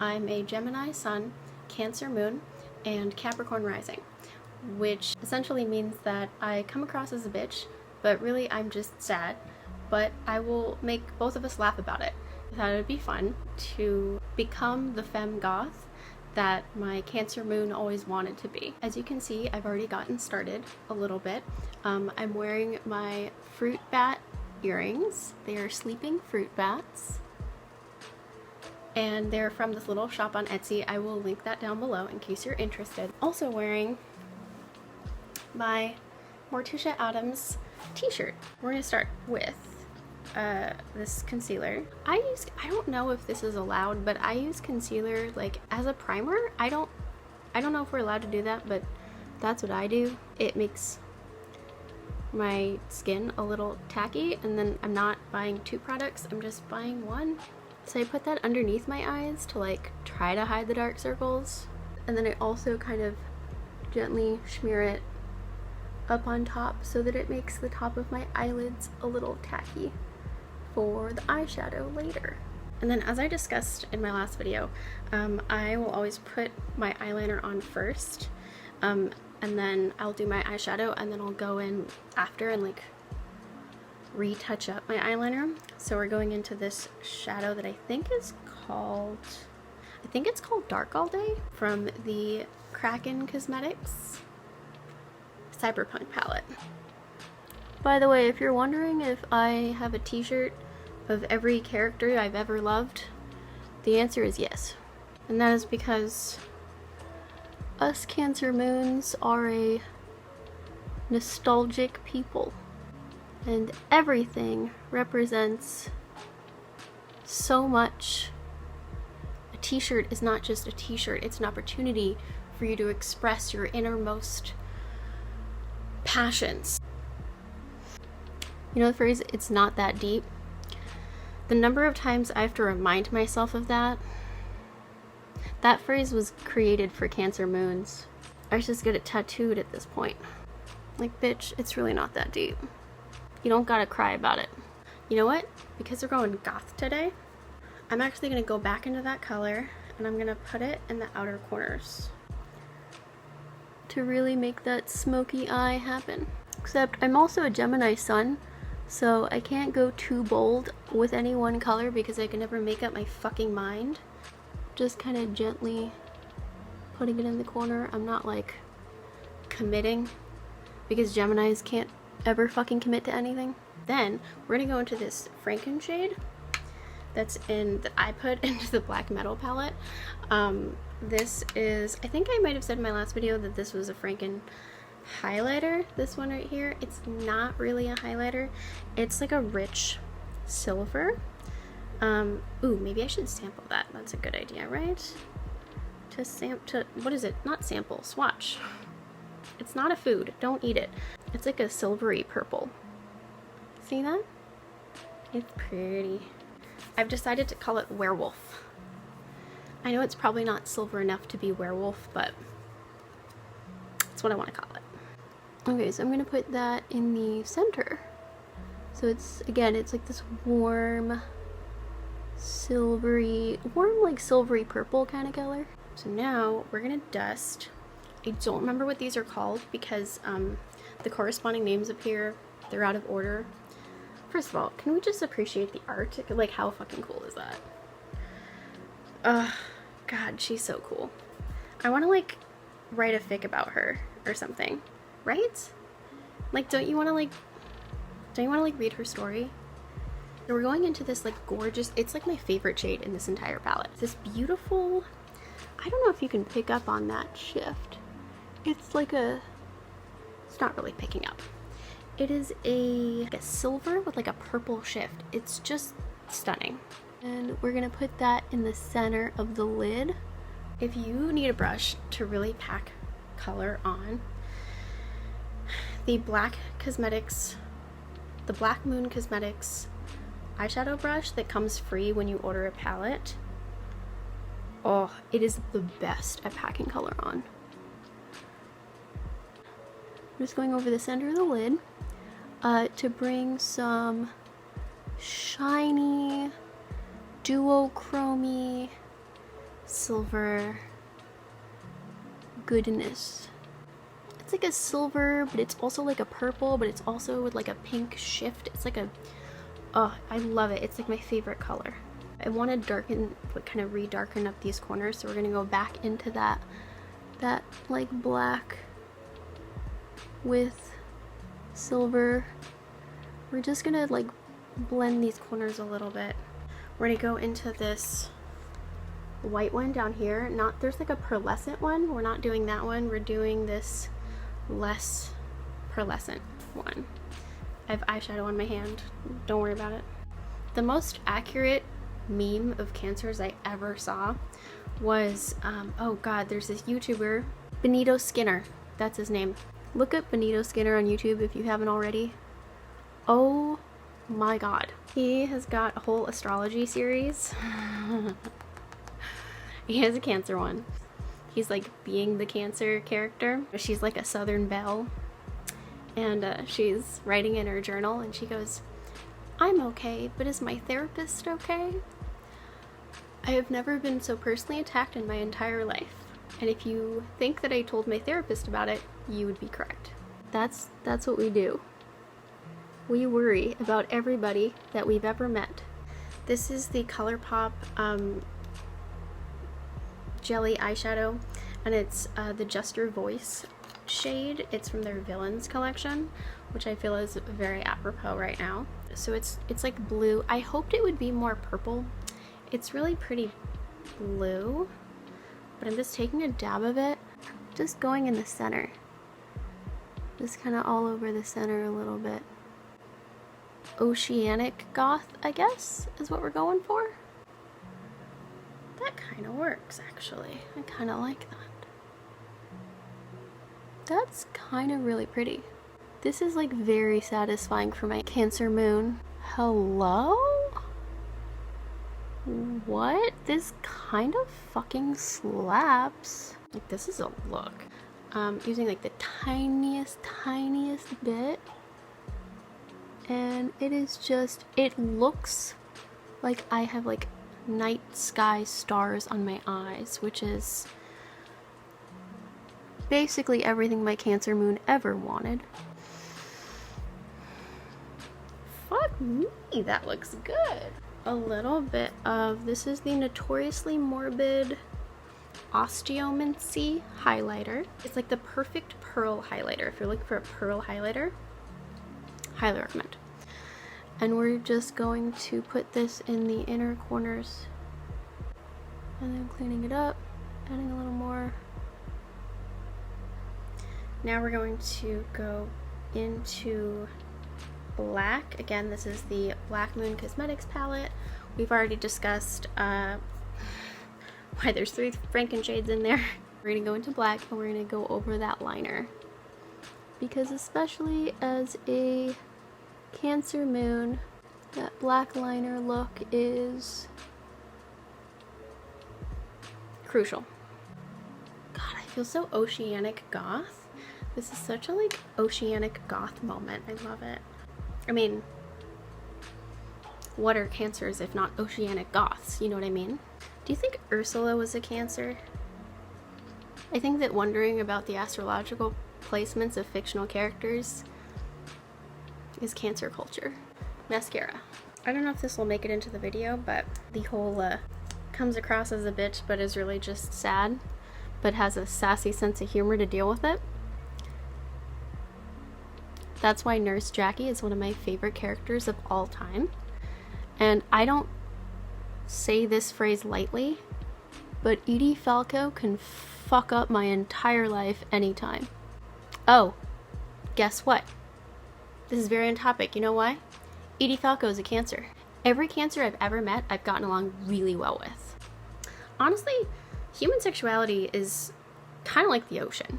I'm a Gemini Sun, Cancer Moon, and Capricorn Rising, which essentially means that I come across as a bitch, but really I'm just sad, but I will make both of us laugh about it. I thought it would be fun to become the femme goth that my Cancer Moon always wanted to be. As you can see, I've already gotten started a little bit. I'm wearing my fruit bat earrings. They are sleeping fruit bats, and they're from this little shop on Etsy. I will link that down below in case you're interested. Also wearing my Morticia Addams t-shirt. We're gonna start with this concealer. I don't know if this is allowed, but I use concealer like as a primer. I don't know if we're allowed to do that, but that's what I do. It makes my skin a little tacky, and then I'm not buying two products, I'm just buying one. So I put that underneath my eyes to like try to hide the dark circles, and then I also kind of gently smear it up on top so that it makes the top of my eyelids a little tacky for the eyeshadow later. And then, as I discussed in my last video, I will always put my eyeliner on first, and then I'll do my eyeshadow, and then I'll go in after and like retouch up my eyeliner. So we're going into this shadow that I think it's called Dark All Day from the Kraken Cosmetics Cyberpunk palette. By the way, if you're wondering if I have a t-shirt of every character I've ever loved, the answer is yes. And that is because us Cancer Moons are a nostalgic people, and everything represents so much. A t-shirt is not just a t-shirt, it's an opportunity for you to express your innermost passions. You know the phrase, it's not that deep? The number of times I have to remind myself of that phrase was created for Cancer Moons. I should just get it tattooed at this point. Like, bitch, it's really not that deep. You don't gotta cry about it. You know what? Because we're going goth today, I'm actually gonna go back into that color and I'm gonna put it in the outer corners to really make that smoky eye happen. Except I'm also a Gemini Sun, so I can't go too bold with any one color because I can never make up my fucking mind. Just kind of gently putting it in the corner. I'm not like committing, because Geminis can't ever fucking commit to anything. Then we're gonna go into this Franken shade that I put into the Black Metal palette. This is, I think I might have said in my last video that this was a Franken highlighter. This one right here, it's not really a highlighter, it's like a rich silver. Ooh, maybe I should sample that. That's a good idea, right? What is it? Not sample, swatch. It's not a food, don't eat it. It's like a silvery purple. See that? It's pretty. I've decided to call it werewolf. I know it's probably not silver enough to be werewolf, but that's what I want to call it. Okay, so I'm gonna put that in the center. So it's, again, it's like this warm, like silvery purple kind of color. So now we're gonna dust. I don't remember what these are called because the corresponding names up here, they're out of order. First of all, can we just appreciate the art? Like, how fucking cool is that? God, she's so cool. I want to like write a fic about her or something, right? Like, don't you want to read her story? So we're going into this like gorgeous, it's like my favorite shade in this entire palette. This beautiful, I don't know if you can pick up on that shift. It's not really picking up. It is like a silver with like a purple shift. It's just stunning. And we're gonna put that in the center of the lid. If you need a brush to really pack color on, the Black Moon Cosmetics eyeshadow brush that comes free when you order a palette, oh, it is the best at packing color on. I'm just going over the center of the lid to bring some shiny, duochrome silver goodness. It's like a silver, but it's also like a purple, but it's also with like a pink shift. It's like a, oh, I love it. It's like my favorite color. I want to darken, but kind of re-darken up these corners, so we're gonna go back into that like black with silver. We're just gonna like blend these corners a little bit. We're gonna go into this white one down here. There's like a pearlescent one. We're not doing that one. We're doing this less pearlescent one. I have eyeshadow on my hand. Don't worry about it. The most accurate meme of cancers I ever saw was, oh god, there's this YouTuber, Benito Skinner. That's his name. Look up Benito Skinner on YouTube if you haven't already. Oh my god. He has got a whole astrology series. He has a Cancer one. He's like being the Cancer character. She's like a Southern belle. And she's writing in her journal and she goes, "I'm okay, but is my therapist okay? I have never been so personally attacked in my entire life. And if you think that I told my therapist about it, you would be correct." That's what we do. We worry about everybody that we've ever met. This is the ColourPop Jelly eyeshadow, and it's the Just Your Voice shade. It's from their Villains collection, which I feel is very apropos right now. So it's like blue. I hoped it would be more purple. It's really pretty blue, but I'm just taking a dab of it, just going in the center. Just kind of all over the center a little bit. Oceanic Goth, I guess, is what we're going for. That kind of works, actually. I kind of like that. That's kind of really pretty. This is like very satisfying for my Cancer moon. Hello? What? This kind of fucking slaps. Like, this is a look. Using like the tiniest bit. And it is just, it looks like I have like night sky stars on my eyes, which is basically everything my Cancer moon ever wanted. Fuck me, that looks good. A little bit of, this is the Notoriously Morbid Osteomancy highlighter. It's like the perfect pearl highlighter. If you're looking for a pearl highlighter, highly recommend. And we're just going to put this in the inner corners and then cleaning it up, adding a little more. Now we're going to go into black. Again, this is the Black Moon Cosmetics palette. We've already discussed why there's 3 Franken shades in there. We're gonna go into black and we're gonna go over that liner, because especially as a Cancer moon, that black liner look is crucial. God, I feel so Oceanic Goth. This is such a like Oceanic Goth moment. I love it. I mean, what are Cancers if not Oceanic Goths? You know what I mean? Do you think Ursula was a Cancer? I think that wondering about the astrological placements of fictional characters is Cancer culture. Mascara. I don't know if this will make it into the video, but the whole comes across as a bitch but is really just sad, but has a sassy sense of humor to deal with it. That's why Nurse Jackie is one of my favorite characters of all time. And I don't say this phrase lightly, but Edie Falco can fuck up my entire life anytime. Oh, guess what? This is very on topic. You know why? Edie Falco is a Cancer. Every Cancer I've ever met, I've gotten along really well with. Honestly, human sexuality is kind of like the ocean.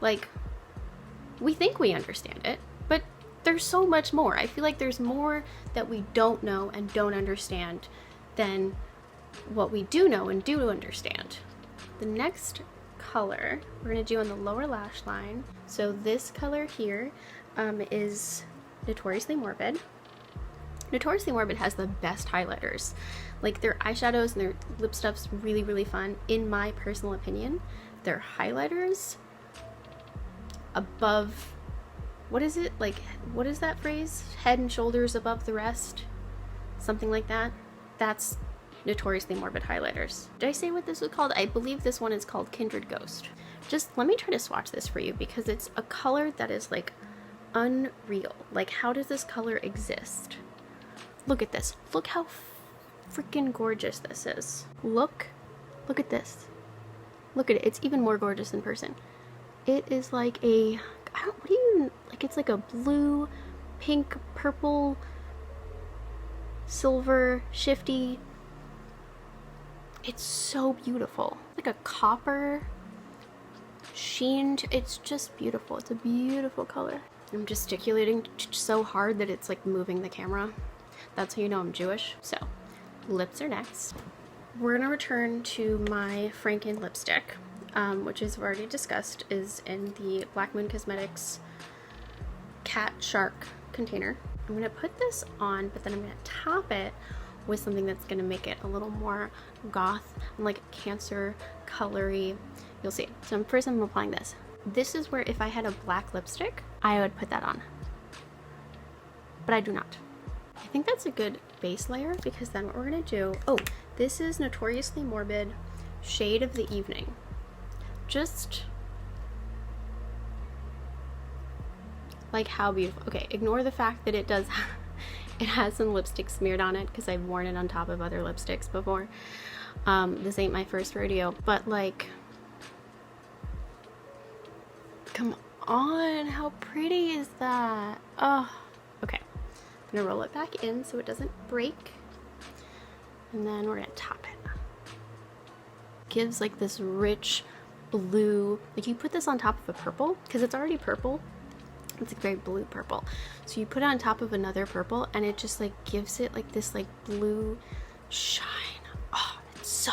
Like, we think we understand it, but there's so much more. I feel like there's more that we don't know and don't understand than what we do know and do understand. The next color we're going to do on the lower lash line. So this color here is Notoriously Morbid. Notoriously Morbid has the best highlighters. Like, their eyeshadows and their lip stuff's really, really fun. In my personal opinion, their highlighters above, what is it? Like, what is that phrase? Head and shoulders above the rest? Something like that. That's Notoriously Morbid highlighters. Did I say what this was called? I believe this one is called Kindred Ghost. Just let me try to swatch this for you because it's a color that is like unreal. Like, how does this color exist? Look at this. Look how freaking gorgeous this is. Look at this. Look at it. It's even more gorgeous in person. It is like a, what do you, like, it's like a blue, pink, purple, silver, shifty. It's so beautiful. Like a copper sheen. It's just beautiful. It's a beautiful color. I'm gesticulating so hard that it's like moving the camera. That's how you know I'm Jewish. So, lips are next. We're gonna return to my Franken lipstick, which is already discussed, is in the Black Moon Cosmetics Cat Shark container. I'm gonna put this on, but then I'm gonna top it with something that's gonna make it a little more goth and like Cancer colory. You'll see. So first I'm applying this. This is where if I had a black lipstick, I would put that on. But I do not. I think that's a good base layer because then what we're gonna do, oh, this is Notoriously Morbid Shade of the Evening. Just like how beautiful. Okay, ignore the fact that it does, it has some lipstick smeared on it because I've worn it on top of other lipsticks before. This ain't my first rodeo, but like, come on, how pretty is that? Oh, okay. I'm gonna roll it back in so it doesn't break. And then we're gonna top it. Gives like this rich blue, like you put this on top of a purple, because it's already purple. It's like very blue purple. So you put it on top of another purple and it just like gives it like this like blue shine. Oh, it's so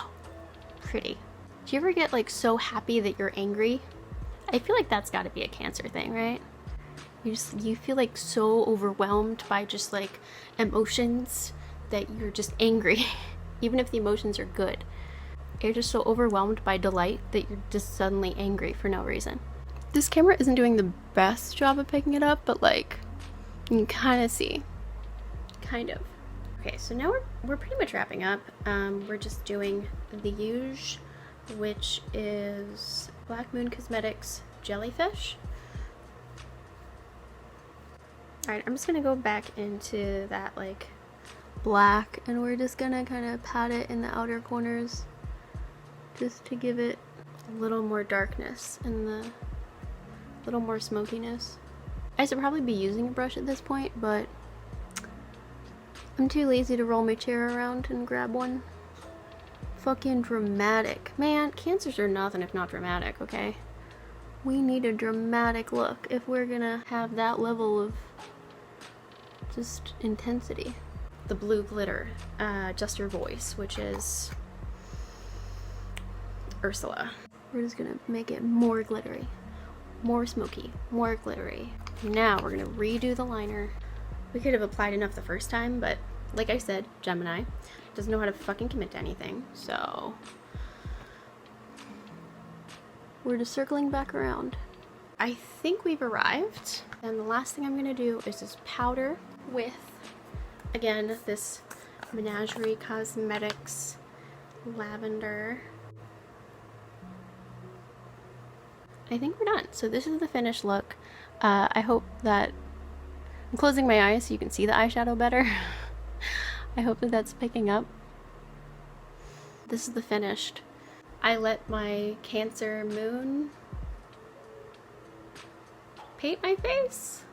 pretty. Do you ever get like so happy that you're angry? I feel like that's gotta be a Cancer thing, right? You feel like so overwhelmed by just like emotions that you're just angry, even if the emotions are good. You're just so overwhelmed by delight that you're just suddenly angry for no reason. This camera isn't doing the best job of picking it up, but like, you can kind of see. Kind of. Okay, so now we're pretty much wrapping up. We're just doing the Huge, which is Black Moon Cosmetics Jellyfish. Alright, I'm just gonna go back into that like black and we're just gonna kind of pat it in the outer corners just to give it a little more darkness and the little more smokiness. I should probably be using a brush at this point, but I'm too lazy to roll my chair around and grab one. Fucking dramatic. Man, Cancers are nothing if not dramatic, okay? We need a dramatic look if we're gonna have that level of just intensity. The blue glitter, Just Your Voice, which is Ursula. We're just gonna make it more glittery, more smoky, more glittery. Now we're gonna redo the liner. We could have applied enough the first time, but like I said, Gemini doesn't know how to fucking commit to anything, so we're just circling back around. I think we've arrived, and the last thing I'm gonna do is just powder with, again, this Menagerie Cosmetics lavender. I think we're done. So this is the finished look. I hope that I'm closing my eyes so you can see the eyeshadow better. I hope that that's picking up. This is the finished. I let my Cancer moon paint my face.